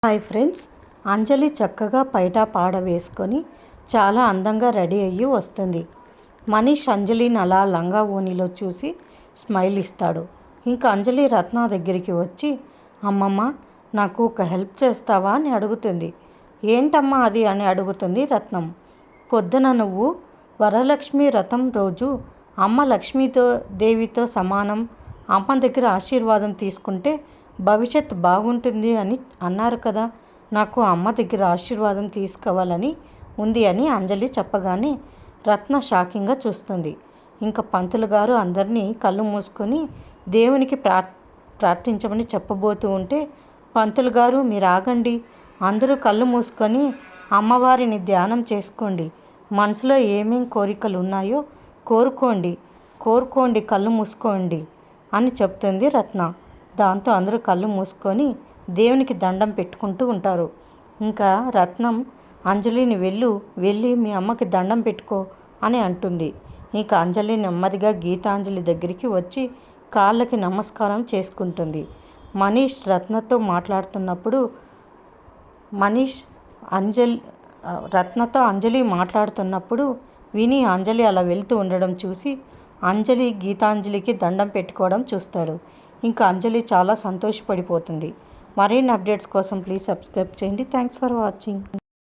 Hi friends, అంజలి చక్కగా పైట పాడ వేసుకొని చాలా అందంగా రెడీ అయ్యి వస్తుంది. మనీష్ అంజలిని అలా లంగా ఓణిలో చూసి స్మైల్ ఇస్తాడు. ఇంకా అంజలి రత్న దగ్గరికి వచ్చి, అమ్మమ్మ నాకు ఒక హెల్ప్ చేస్తావా అని అడుగుతుంది. ఏంటమ్మా అది అని అడుగుతుంది రత్నం. పొద్దున నువ్వు వరలక్ష్మి వ్రతం రోజు అమ్మ లక్ష్మీతో దేవితో సమానం, అమ్మ దగ్గర ఆశీర్వాదం తీసుకుంటే భవిష్యత్తు బాగుంటుంది అని అన్నారు కదా, నాకు అమ్మ దగ్గర ఆశీర్వాదం తీసుకోవాలని ఉంది అని అంజలి చెప్పగానే రత్న షాకింగ్గా చూస్తుంది. ఇంకా పంతులు గారు అందరినీ కళ్ళు మూసుకొని దేవునికి ప్రార్థించమని చెప్పబోతూ ఉంటే, పంతులు గారు మీరు ఆగండి, అందరూ కళ్ళు మూసుకొని అమ్మవారిని ధ్యానం చేసుకోండి, మనసులో ఏమేం కోరికలు ఉన్నాయో కోరుకోండి కళ్ళు మూసుకోండి అని చెప్తుంది రత్న. దాంతో అందరూ కళ్ళు మూసుకొని దేవునికి దండం పెట్టుకుంటూ ఉంటారు. ఇంకా రత్నం అంజలిని వెళ్ళి మీ అమ్మకి దండం పెట్టుకో అని అంటుంది. ఇంకా అంజలి నెమ్మదిగా గీతాంజలి దగ్గరికి వచ్చి కాళ్ళకి నమస్కారం చేసుకుంటుంది. మనీష్ రత్నతో మాట్లాడుతున్నప్పుడు రత్నతో అంజలి మాట్లాడుతున్నప్పుడు విని అంజలి అలా వెళ్తూ ఉండడం చూసి అంజలి గీతాంజలికి దండం పెట్టుకోవడం చూస్తాడు. ఇంకా అంజలి చాలా సంతోషపడిపోతుంది. మరిన్ని అప్డేట్స్ కోసం ప్లీజ్ సబ్స్క్రైబ్ చేయండి. Thanks for watching.